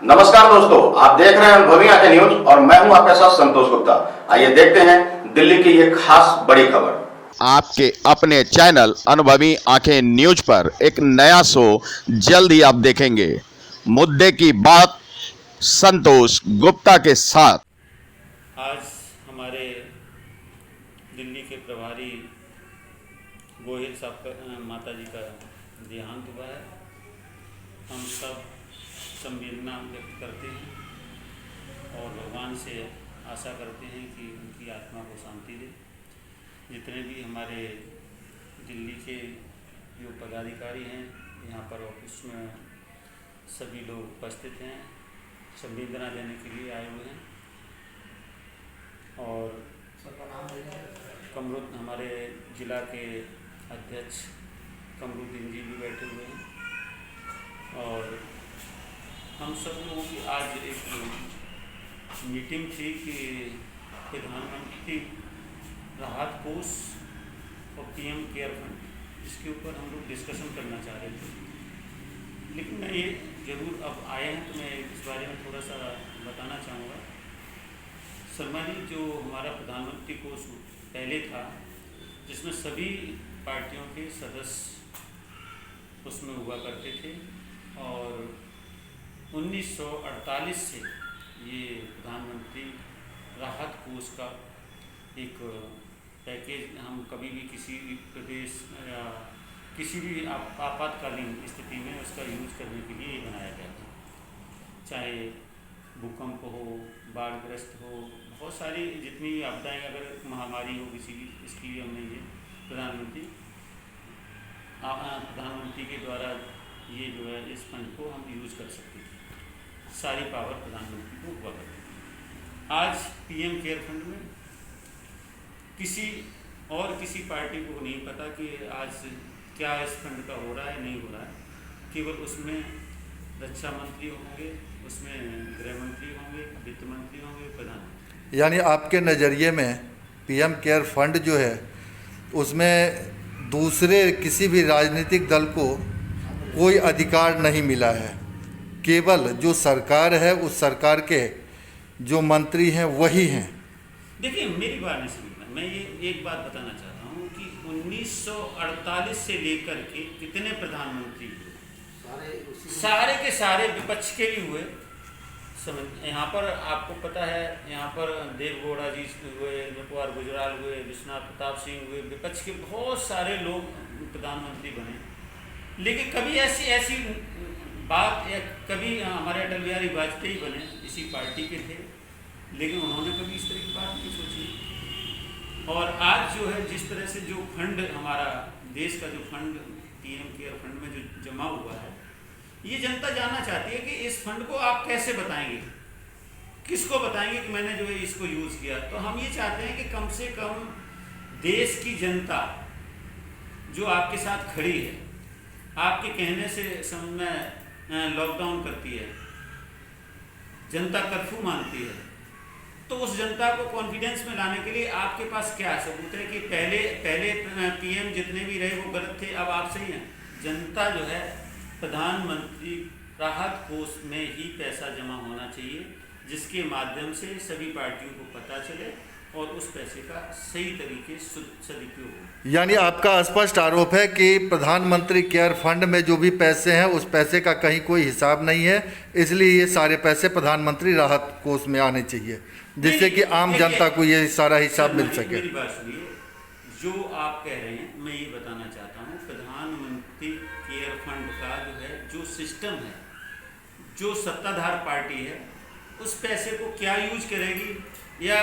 नमस्कार दोस्तों, आप देख रहे हैं अनुभवी आंखें न्यूज और मैं हूं आपके साथ संतोष गुप्ता। आइए देखते हैं दिल्ली की ये खास बड़ी खबर। आपके अपने चैनल अनुभवी आंखें न्यूज पर एक नया शो जल्द ही आप देखेंगे। मुद्दे की बात संतोष गुप्ता के साथ। आज हमारे दिल्ली के प्रभारी गोहिल साहब का माता जी का देहांत हुआ है। हम सब संवेदना व्यक्त करते हैं और भगवान से आशा करते हैं कि उनकी आत्मा को शांति दे। जितने भी हमारे दिल्ली के जो पदाधिकारी हैं यहाँ पर ऑफिस में सभी लोग उपस्थित हैं, संवेदना देने के लिए आए हुए हैं। और कमरुद्दीन हमारे जिला के अध्यक्ष कमरुद्दीन जी भी बैठे हुए हैं। और हम सब लोगों की आज एक मीटिंग थी कि प्रधानमंत्री राहत कोष और पीएम केयर फंड, इसके ऊपर हम लोग डिस्कशन करना चाह रहे थे। लेकिन मैं ये जरूर अब आए हैं तो मैं इस बारे में थोड़ा सा बताना चाहूँगा। शर्मा जी, जो हमारा प्रधानमंत्री कोष पहले था जिसमें सभी पार्टियों के सदस्य उसमें हुआ करते थे, और 1948 से ये प्रधानमंत्री राहत कोष का एक पैकेज हम कभी भी किसी भी प्रदेश या किसी भी आपातकालीन स्थिति में उसका यूज करने के लिए बनाया गया था। चाहे भूकंप हो, बाढ़ग्रस्त हो, बहुत सारी जितनी भी आपदाएँ, अगर महामारी हो किसी की, इसके लिए हमने ये प्रधानमंत्री के द्वारा ये जो है इस फंड को हम यूज़ कर सकते थे। सारी पावर प्रधानमंत्री को हुआ करती थी। आज पीएम केयर फंड में किसी पार्टी को नहीं पता कि आज क्या इस फंड का हो रहा है, नहीं हो रहा है। केवल उसमें रक्षा मंत्री होंगे, उसमें गृह मंत्री होंगे, वित्त मंत्री होंगे, प्रधानमंत्री। यानी आपके नज़रिए में पीएम केयर फंड जो है उसमें दूसरे किसी भी राजनीतिक दल को कोई अधिकार नहीं मिला है। केवल जो सरकार है उस सरकार के जो मंत्री हैं वही हैं। देखिए, मेरी बात नहीं समझना, मैं ये एक बात बताना चाहता हूँ कि 1948 से लेकर के कितने प्रधानमंत्री हुए, सारे के सारे विपक्ष के भी हुए। यहाँ पर आपको पता है, यहाँ पर देवगौड़ा जी हुए, नटवर गुजराल हुए, विश्वनाथ प्रताप सिंह हुए, विपक्ष के बहुत सारे लोग प्रधानमंत्री बने। लेकिन कभी ऐसी बात, या कभी हमारे अटल बिहारी वाजपेयी बने, इसी पार्टी के थे, लेकिन उन्होंने कभी इस तरह की बात नहीं सोची। और आज जो है जिस तरह से जो फंड हमारा देश का जो फंड पीएम केयर फंड में जो जमा हुआ है, ये जनता जानना चाहती है कि इस फंड को आप कैसे बताएंगे, किसको बताएंगे कि मैंने जो है इसको यूज़ किया। तो हम ये चाहते हैं कि कम से कम देश की जनता जो आपके साथ खड़ी है, आपके कहने से समय लॉकडाउन करती है, जनता कर्फ्यू मानती है, तो उस जनता को कॉन्फिडेंस में लाने के लिए आपके पास क्या सबूत है कि पहले पीएम जितने भी रहे वो गलत थे, अब आप सही हैं। जनता जो है प्रधानमंत्री राहत कोष में ही पैसा जमा होना चाहिए, जिसके माध्यम से सभी पार्टियों को पता चले और उस पैसे का सही तरीके से सदुपयोग हो। यानी आपका स्पष्ट आरोप है कि प्रधानमंत्री केयर फंड में जो भी पैसे हैं उस पैसे का कहीं कोई हिसाब नहीं है, इसलिए ये सारे पैसे प्रधानमंत्री राहत कोष में आने चाहिए, जिससे कि आम जनता को ये सारा हिसाब मिल सके। मेरी बात सुनिए, जो आप कह रहे हैं मैं ये बताना चाहता हूँ, प्रधानमंत्री केयर फंड का जो है जो सिस्टम है, जो सत्ताधार पार्टी है उस पैसे को क्या यूज करेगी या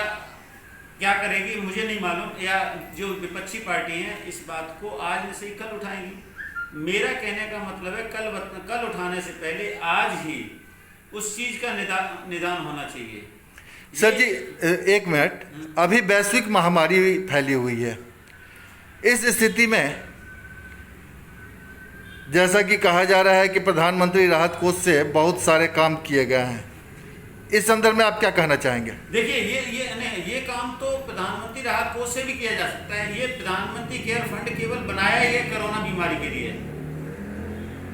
क्या करेगी मुझे नहीं मालूम, या जो विपक्षी पार्टी हैं इस बात को आज में से ही कल उठाएंगी। मेरा कहने का मतलब है कल उठाने से पहले आज ही उस चीज़ का निदान होना चाहिए। सर जी, एक मिनट, अभी वैश्विक महामारी फैली हुई है। इस स्थिति में जैसा कि कहा जा रहा है कि प्रधानमंत्री राहत कोष से बहुत सारे काम किए गए हैं, इस संदर्भ में आप क्या कहना चाहेंगे? देखिए, ये काम तो प्रधानमंत्री राहत कोष से भी किया जा सकता है। ये प्रधानमंत्री केयर फंड केवल बनाया ये कोरोना बीमारी के लिए,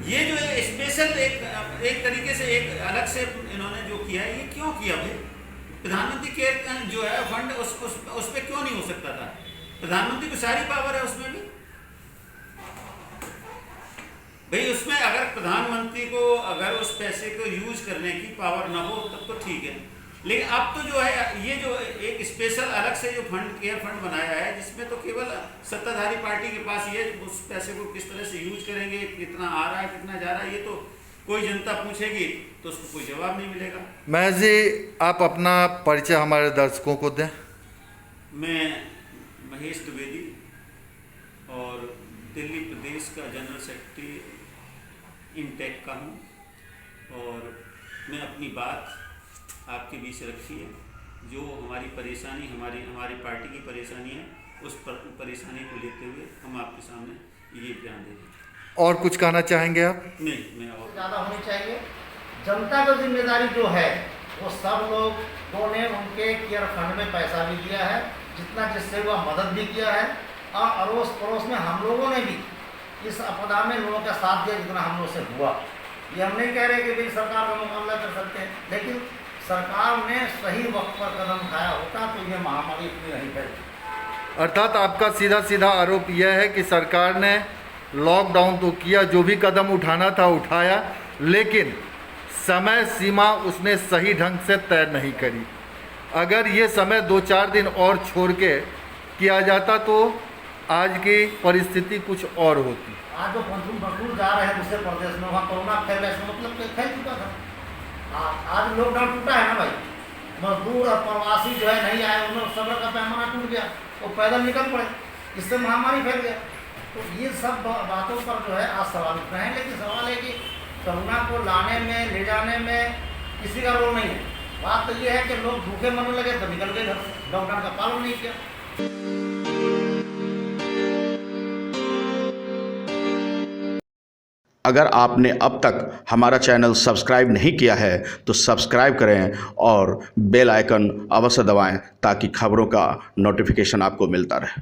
ये जो स्पेशल एक तरीके से एक अलग से इन्होंने जो किया है, ये क्यों किया भाई? प्रधानमंत्री केयर जो है फंड उस पे क्यों नहीं हो सकता था? प्रधानमंत्री को सारी पावर है उसमें भी भाई। उसमें अगर प्रधानमंत्री को अगर उस पैसे को यूज करने की पावर ना हो तब तो ठीक है, लेकिन अब तो जो है ये जो एक स्पेशल अलग से जो फंड केयर फंड बनाया है, जिसमें तो केवल सत्ताधारी पार्टी के पास ये उस पैसे को किस तरह से यूज करेंगे, कितना आ रहा है कितना जा रहा है, ये तो कोई जनता पूछेगी तो उसको कोई जवाब नहीं मिलेगा। महेश जी, आप अपना परिचय हमारे दर्शकों को दें। मैं महेश द्विवेदी और दिल्ली प्रदेश का जनरल सेक्रेटरी इंटेक का हूँ, और मैं अपनी बात आपके बीच रखी है। जो हमारी परेशानी हमारी पार्टी की परेशानी है, उस परेशानी को लेते हुए हम आपके सामने ये बयान दे रहे हैं। और कुछ कहना चाहेंगे आप? नहीं, मैं और ज़्यादा होनी चाहिए। जनता का जिम्मेदारी जो है वो सब लोगों ने उनके केयर फंड में पैसा भी दिया है, जितना जिससे हुआ मदद भी किया है, और अड़ोस पड़ोस में हम लोगों ने भी इस आपदा में लोगों का साथ दिया जितना हम लोग से हुआ। ये हम नहीं कह रहे कि भाई सरकार का मुकाबला कर सकते हैं, लेकिन सरकार ने सही वक्त पर कदम उठाया होता तो ये महामारी इतनी नहीं फैलती। अर्थात आपका सीधा सीधा आरोप यह है कि सरकार ने लॉकडाउन तो किया, जो भी कदम उठाना था उठाया, लेकिन समय सीमा उसने सही ढंग से तय नहीं करी। अगर ये समय 2-4 दिन और छोड़ के किया जाता तो आज की परिस्थिति कुछ और होती। आज जो मजदूर जा रहे हैं दूसरे प्रदेश में, वहाँ कोरोना फैल रहा है, इसका मतलब फैल चुका था। आज लॉकडाउन टूटा है ना भाई, मजदूर और प्रवासी जो है नहीं आए, उन्हें सब्र का पैमाना टूट गया, वो पैदल निकल पड़े, इससे महामारी फैल गया। तो ये सब बातों पर जो है आज सवाल उठ रहे हैं, लेकिन सवाल है कि कोरोना को लाने में ले जाने में किसी का रोल नहीं है। बात तो ये है कि लोग भूखे मरने लगे तो निकल गए घर, लॉकडाउन का पालन नहीं किया। अगर आपने अब तक हमारा चैनल सब्सक्राइब नहीं किया है तो सब्सक्राइब करें और बेल आइकन अवश्य दबाएं ताकि खबरों का नोटिफिकेशन आपको मिलता रहे।